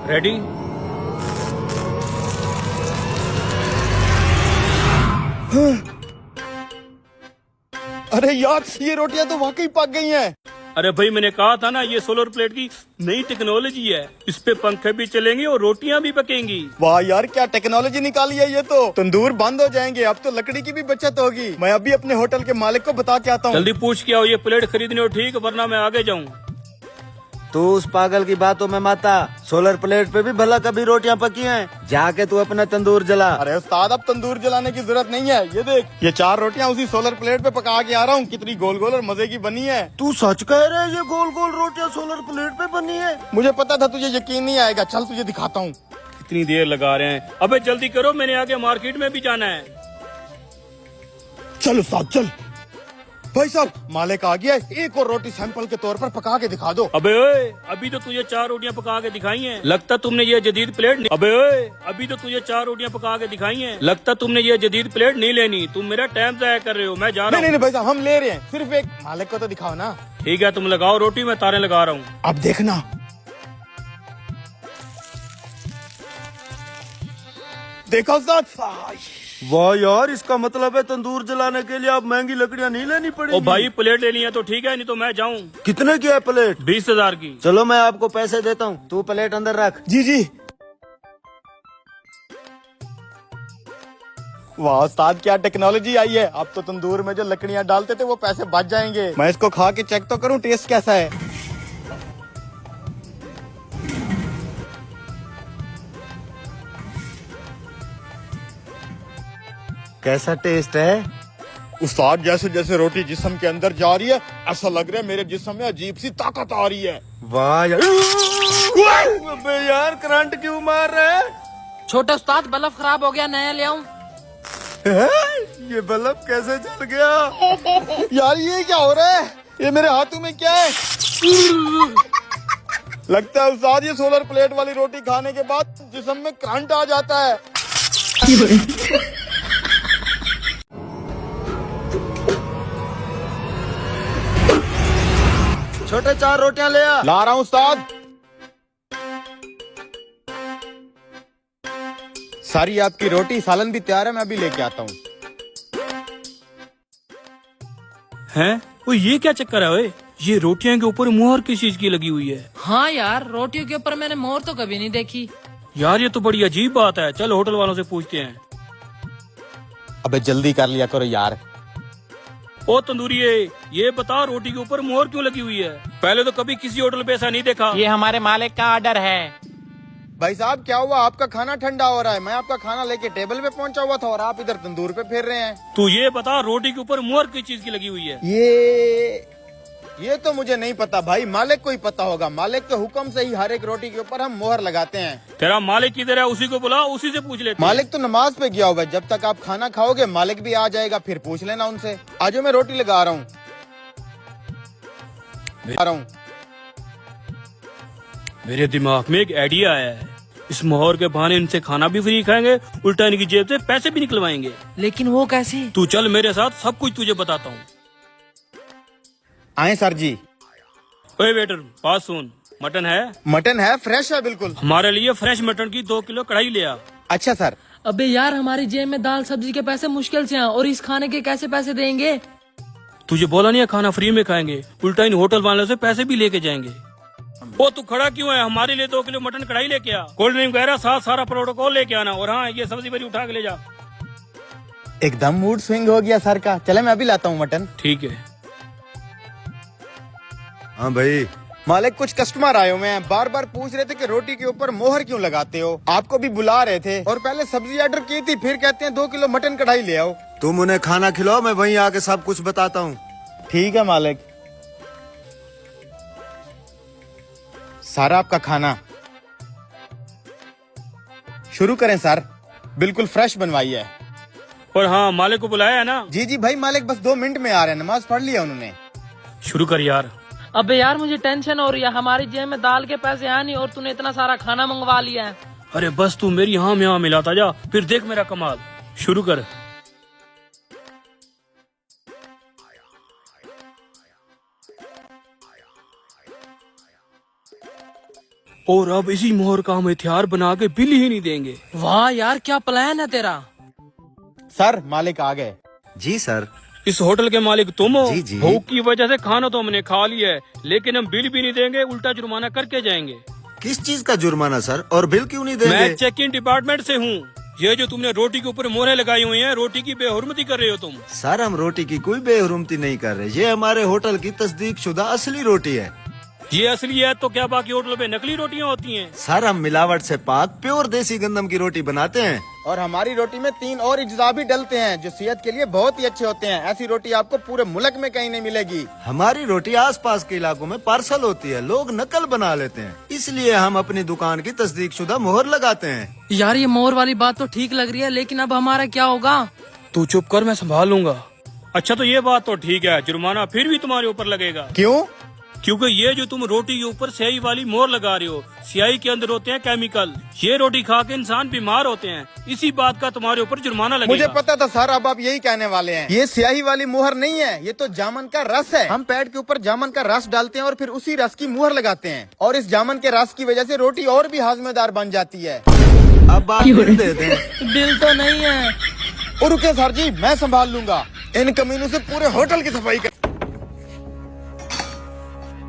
Ready? अरे यार, ये रोटियां तो वाकई पक गई हैं। अरे भाई, मैंने कहा था ना, ये सोलर प्लेट की नई टेक्नोलॉजी है। इस पे पंखे भी चलेंगे और रोटियां भी पकेंगी। वाह यार, क्या टेक्नोलॉजी निकाली है ये तो। तंदूर बंद हो जाएंगे, अब तो लकड़ी की भी बचत होगी। मैं अभी अपने होटल के मालिक को बता के आता हूँ। जल्दी पूछ के आओ, ये प्लेट खरीदने हो ठीक, वरना मैं आगे जाऊँ। तू उस पागल की बातों में मत आ। सोलर प्लेट पे भी भला कभी रोटियां पकी हैं। जाके तू अपना तंदूर जला। अरे उस्ताद, अब तंदूर जलाने की जरूरत नहीं है। ये देख, ये 4 रोटियां उसी सोलर प्लेट पे पका के आ रहा हूँ। कितनी गोल गोल और मजे की बनी है। तू सच कह रहे है ये गोल गोल रोटियां सोलर प्लेट पे बनी है? मुझे पता था तुझे यकीन नहीं आएगा। चल तुझे दिखाता हूँ। कितनी देर लगा रहे हैं? अबे जल्दी करो, मैंने आगे मार्केट में भी जाना है। चल उस्ताद चल। भाई साहब, मालिक आ गया है। एक और रोटी सैंपल के तौर पर पका के दिखा दो। अबे ओए, अभी तो तुझे 4 रोटियां पका के दिखाई हैं। लगता तुमने ये जदीद प्लेट नहीं। अबे ओए, अभी तो तुझे 4 रोटियां पका के दिखाई हैं। लगता तुमने ये जदीद प्लेट नहीं लेनी। तुम मेरा टाइम जाया कर रहे हो। मैं जा रहा नहीं हूँ। नहीं भाई साहब, हम ले रहे हैं। सिर्फ एक मालिक को तो दिखाओ ना। ठीक है, तुम लगाओ रोटी, मैं तारे लगा रहा हूँ। अब देखना। देखो उस्ताद। वाह यार, इसका मतलब है तंदूर जलाने के लिए अब महंगी लकड़ियां नहीं लेनी पड़ेगी। ओ भाई, प्लेट लेनी है तो ठीक है, नहीं तो मैं जाऊँ। कितने की है प्लेट? 20,000 की। चलो मैं आपको पैसे देता हूँ, तू प्लेट अंदर रख। जी जी। वाह उस्ताद, क्या टेक्नोलॉजी आई है। अब तो तंदूर में जो लकड़ियां डालते थे वो पैसे बच जाएंगे। मैं इसको खा के चेक तो करूं, टेस्ट कैसा है। कैसा टेस्ट है? उस्ताद, जैसे जैसे रोटी जिस्म के अंदर जा रही है, ऐसा लग रहा है मेरे जिस्म में अजीब सी ताकत आ रही है। वाह यार। अबे यार, करंट क्यों मार रहा है? छोटे उस्ताद, बल्ब खराब हो गया, नया ले आऊं? ये बल्ब कैसे जल गया? यार ये क्या हो रहा है? ये मेरे हाथों में क्या है? लगता है उस्ताद, ये सोलर प्लेट वाली रोटी खाने के बाद जिस्म में करंट आ जाता है। छोटे 4 रोटियां ले आ। ला रहा हूँ उस्ताद। सारी आपकी रोटी, सालन भी तैयार है, मैं अभी लेके आता हूँ। हैं? वो ये क्या चक्कर है ओए? ये रोटियां के ऊपर मुहर किस चीज की लगी हुई है? हाँ यार, रोटियों के ऊपर मैंने मोहर तो कभी नहीं देखी। यार ये तो बड़ी अजीब बात है। चल होटल वालों से पूछते हैं। अबे जल्दी कर लिया करो यार। ओ तंदूरिये, ये बता रोटी के ऊपर मोहर क्यों लगी हुई है? पहले तो कभी किसी होटल पे ऐसा नहीं देखा। ये हमारे मालिक का ऑर्डर है। भाई साहब, क्या हुआ? आपका खाना ठंडा हो रहा है। मैं आपका खाना लेके टेबल पे पहुंचा हुआ था और आप इधर तंदूर पे फेर रहे हैं। तू ये बता, रोटी के ऊपर मुहर किस चीज की लगी हुई है? ये तो मुझे नहीं पता भाई, मालिक को ही पता होगा। मालिक के हुक्म से ही हर एक रोटी के ऊपर हम मोहर लगाते हैं। तेरा मालिक किधर है? उसी को बुला, उसी से पूछ लेते हैं। मालिक तो नमाज पे गया हुआ है। जब तक आप खाना खाओगे मालिक भी आ जाएगा, फिर पूछ लेना उनसे। आज मैं रोटी लगा रहा हूँ। मेरे दिमाग में एक आइडिया आया है। इस मोहर के बहाने इनसे खाना भी फ्री खाएंगे, उल्टा इनकी जेब से पैसे भी निकलवाएंगे। लेकिन वो कैसे? तू चल मेरे साथ, सब कुछ तुझे बताता हूँ। आए सर जी। ओए वेटर, बात सुन। मटन है? मटन है, फ्रेश है बिल्कुल। हमारे लिए फ्रेश मटन की 2 किलो कढ़ाई ले आ। अच्छा सर। अबे यार, हमारी जेब में दाल सब्जी के पैसे मुश्किल से हैं और इस खाने के कैसे पैसे देंगे? तुझे बोला नहीं है खाना फ्री में खाएंगे, उल्टा इन होटल वालों से पैसे भी लेके जाएंगे। ओ तू खड़ा क्यों है? हमारे लिए 2 किलो मटन कढ़ाई लेके आ, कोल्ड ड्रिंक वगैरह साथ सारा प्रोटोकॉल लेके आना। और हाँ, ये सब्जी भरी उठा के ले जा। एकदम मूड स्विंग हो गया सर का। चले मैं अभी लाता हूँ मटन। ठीक है। हाँ भाई। मालिक, कुछ कस्टमर आए हुए हैं, बार बार पूछ रहे थे कि रोटी के ऊपर मोहर क्यों लगाते हो। आपको भी बुला रहे थे और पहले सब्जी ऑर्डर की थी, फिर कहते हैं 2 किलो मटन कढ़ाई ले आओ। तुम उन्हें खाना खिलाओ, मैं वहीं आके सब कुछ बताता हूँ। ठीक है मालिक। सारा आपका खाना। शुरू करें सर, बिल्कुल फ्रेश बनवाई है। और हाँ, मालिक को बुलाया है ना? जी जी भाई, मालिक बस 2 मिनट में आ रहे हैं। नमाज पढ़ लिया उन्होंने। शुरू कर यार। अबे यार, मुझे टेंशन हो रही है। हमारी जेब में दाल के पैसे हैं नहीं और तूने इतना सारा खाना मंगवा लिया है। अरे बस तू मेरी हाँ में हाँ मिलाता जा, फिर देख मेरा कमाल। शुरू कर। और अब इसी मोहर का हम हथियार बना के बिल ही नहीं देंगे। वाह यार, क्या प्लान है तेरा। सर मालिक आ गए। जी सर। इस होटल के मालिक तुम हो? जी, जी। भूख की वजह से खाना तो हमने खा लिया है, लेकिन हम बिल भी नहीं देंगे, उल्टा जुर्माना करके जाएंगे। किस चीज का जुर्माना सर, और बिल क्यों नहीं देंगे? मैं चेक इन डिपार्टमेंट से हूँ। ये जो तुमने रोटी के ऊपर मोहरें लगाई हुई हैं, रोटी की बेहुरमती कर रहे हो तुम। सर हम रोटी की कोई बेहुरमती नहीं कर रहे, ये हमारे होटल की तस्दीक शुदा असली रोटी है। ये असली है तो क्या बाकी होटलों पे नकली रोटियां होती हैं? सर हम मिलावट से पाक प्योर देसी गंदम की रोटी बनाते हैं। और हमारी रोटी में 3 और अज्जा भी डलते हैं जो सेहत के लिए बहुत ही अच्छे होते हैं। ऐसी रोटी आपको पूरे मुल्क में कहीं नहीं मिलेगी। हमारी रोटी आसपास के इलाकों में पार्सल होती है, लोग नकल बना लेते हैं, इसलिए हम अपनी दुकान की तस्दीक शुदा मोहर लगाते हैं। यार ये मोहर वाली बात तो ठीक लग रही है, लेकिन अब हमारा क्या होगा। तू चुप कर, मैं संभाल लूंगा। अच्छा तो ये बात तो ठीक है, जुर्माना फिर भी तुम्हारे ऊपर लगेगा। क्यों? क्योंकि ये जो तुम रोटी के ऊपर स्याही वाली मोहर लगा रहे हो, स्याही के अंदर होते हैं केमिकल। ये रोटी खा के इंसान बीमार होते हैं, इसी बात का तुम्हारे ऊपर जुर्माना लगेगा। मुझे पता था सर, अब आप यही कहने वाले हैं। ये स्याही वाली मुहर नहीं है, ये तो जामन का रस है। हम पैड के ऊपर जामन का रस डालते हैं और फिर उसी रस की मुहर लगाते हैं, और इस जामन के रस की वजह से रोटी और भी हाजमेदार बन जाती है। अब आप बिल दे दें। बिल तो नहीं है। और रुके सर जी, मैं संभाल लूंगा। इन कमीनों से पूरे होटल की सफाई कर।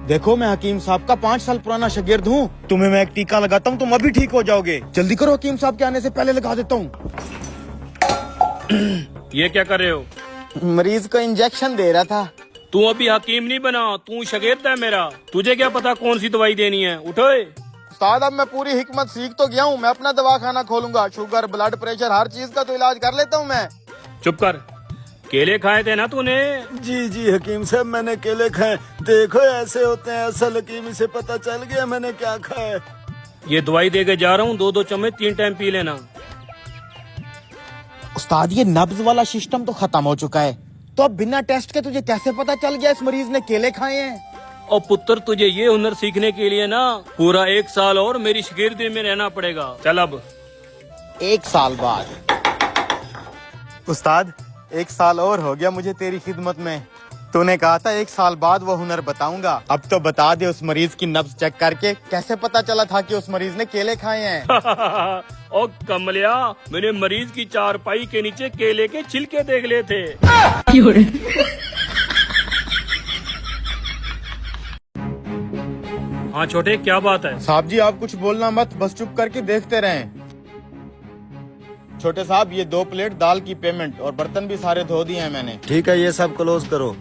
देखो मैं हकीम साहब का 5 साल पुराना शागिर्द हूँ। तुम्हें मैं एक टीका लगाता हूँ, तुम अभी ठीक हो जाओगे। जल्दी करो, हकीम साहब के आने से पहले लगा देता हूँ। ये क्या कर रहे हो? मरीज को इंजेक्शन दे रहा था। तू अभी हकीम नहीं बना, तू शागिर्द है मेरा। तुझे क्या पता कौन सी दवाई देनी है? उठोए। उस्ताद अब मैं पूरी हिकमत सीख तो गया हूँ, मैं अपना दवाखाना खोलूंगा। शुगर, ब्लड प्रेशर, हर चीज का तो इलाज कर लेता हूँ मैं। चुप कर, केले खाए थे ना तूने? जी जी हकीम साहब, मैंने केले खाए। देखो ऐसे होते हैं, असल हकीमी से पता चल गया मैंने क्या खाया। ये दवाई दे के जा रहा हूँ, 2-2 चम्मच 3 टाइम पी लेना। उस्ताद ये नब्ज वाला सिस्टम तो खत्म हो चुका है, तो अब बिना टेस्ट के तुझे कैसे पता चल गया इस मरीज ने केले खाए हैं? और पुत्र तुझे ये हुनर सीखने के लिए ना पूरा 1 साल और मेरी शागिर्दी में रहना पड़ेगा। चल अब। 1 साल बाद। उस्ताद 1 साल और हो गया मुझे तेरी खिदमत में। तूने कहा था 1 साल बाद वो हुनर बताऊंगा। अब तो बता दे, उस मरीज की नब्ज चेक करके कैसे पता चला था कि उस मरीज ने केले खाए हैं? ओ कमलिया, मैंने मरीज की चारपाई के नीचे केले के छिलके देख लिए थे। हाँ छोटे, क्या बात है? साहब जी आप कुछ बोलना मत, बस चुप करके देखते रहें। छोटे साहब ये 2 प्लेट दाल की पेमेंट, और बर्तन भी सारे धो दिए हैं मैंने। ठीक है, ये सब क्लोज करो।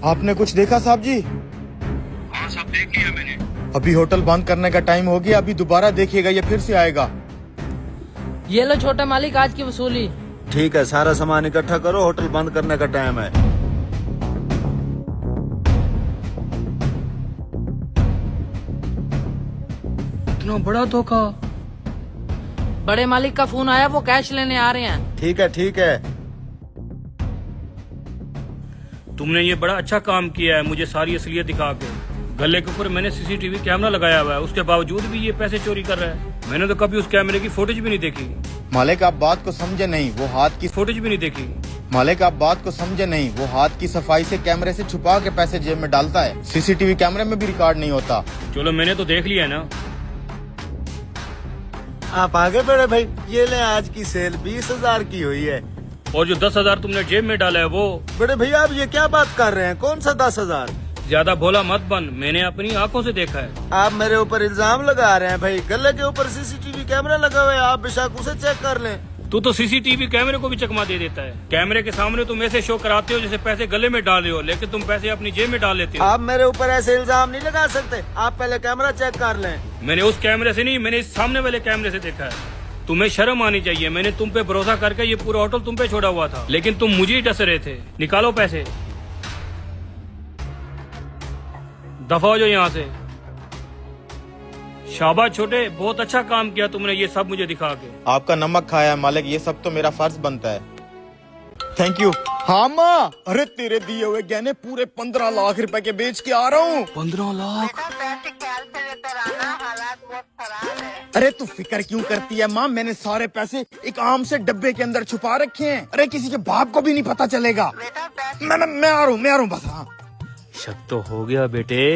आपने कुछ देखा साहब जी? हाँ सब देख लिया मैंने। अभी होटल बंद करने का टाइम हो गया, अभी दोबारा देखिएगा, ये फिर से आएगा। ये लो छोटा मालिक, आज की वसूली। ठीक है, सारा सामान इकट्ठा करो, होटल बंद करने का टाइम है। इतना बड़ा धोखा। बड़े मालिक का फोन आया, वो कैश लेने आ रहे हैं। ठीक है ठीक है। तुमने ये बड़ा अच्छा काम किया है, मुझे सारी असलियत दिखा के। गले के ऊपर मैंने सीसीटीवी कैमरा लगाया हुआ है, उसके बावजूद भी ये पैसे चोरी कर रहा है। मैंने तो कभी उस कैमरे की फुटेज भी नहीं देखी। मालिक आप बात को समझे नहीं, वो हाथ की फुटेज भी नहीं देखी। मालिक आप बात को समझे नहीं, वो हाथ की सफाई से कैमरे से छुपा के पैसे जेब में डालता है। सीसीटीवी कैमरे में भी रिकॉर्ड नहीं होता। चलो मैंने तो देख लिया है ना। आप आगे बढ़े भाई, ये ले आज की सेल 20,000 की हुई है। और जो 10,000 तुमने जेब में डाला है वो? बड़े भैया आप ये क्या बात कर रहे हैं, कौन सा 10,000? ज्यादा भोला मत बन, मैंने अपनी आंखों से देखा है। आप मेरे ऊपर इल्जाम लगा रहे हैं भाई। गले के ऊपर सीसीटीवी कैमरा लगा हुआ है, आप बेशक उसे चेक कर लें। तू तो सीसीटीवी कैमरे को भी चकमा दे देता है। कैमरे के सामने तुम ऐसे शो कराते हो जैसे पैसे गले में डाल रहे हो, लेकिन तुम पैसे अपनी जेब में डाल लेते हो। आप मेरे ऊपर ऐसे इल्जाम नहीं लगा सकते, आप पहले कैमरा चेक कर लें। मैंने उस कैमरे से नहीं, मैंने इस सामने वाले कैमरे से देखा है। तुम्हें शर्म आनी चाहिए, मैंने तुम पे भरोसा करके ये पूरा होटल तुम पे छोड़ा हुआ था, लेकिन तुम मुझे ही डस रहे थे। निकालो पैसे, दफा हो जाओ यहाँ से। शाबाश छोटे, बहुत अच्छा काम किया तुमने ये सब मुझे दिखा के। आपका नमक खाया है मालिक, ये सब तो मेरा फर्ज बनता है। Thank you. हाँ माँ, अरे तेरे दिए हुए गहने पूरे 15 लाख रुपए के बेच के आ रहा हूँ। 15 लाख? पैसे ख्याल से लेकर आना, हालात बहुत खराब है। अरे तू फिक्र क्यों करती है माँ, मैंने सारे पैसे एक आम से डब्बे के अंदर छुपा रखे हैं। अरे किसी के बाप को भी नहीं पता चलेगा। बेटा पैसे मैं आ रहा हूँ बस। हाँ शक तो हो गया बेटे।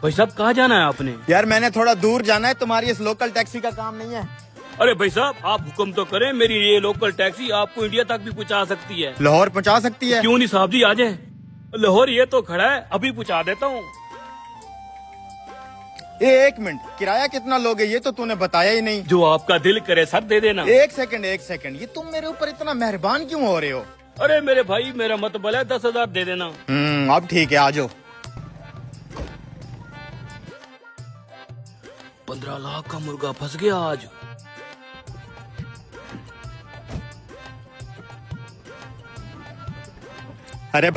भाई साहब कहाँ जाना है आपने? यार मैंने थोड़ा दूर जाना है, तुम्हारी इस लोकल टैक्सी का काम नहीं है। अरे भाई साहब आप हुक्म तो करें, मेरी ये लोकल टैक्सी आपको इंडिया तक भी पहुंचा सकती है। लाहौर पहुंचा सकती है? क्यों नहीं साहब जी, आ जाए। लाहौर ये तो खड़ा है, अभी पहुंचा देता हूँ। एक मिनट, किराया कितना लोगे ये तो तूने बताया ही नहीं। जो आपका दिल करे सर दे देना। एक सेकंड, ये तुम मेरे ऊपर इतना मेहरबान क्यों हो रहे हो? अरे मेरे भाई मेरा मतबल है 10,000 दे देना। अब ठीक है, आ जाओ। 15 लाख का मुर्गा फंस गया आज। अरे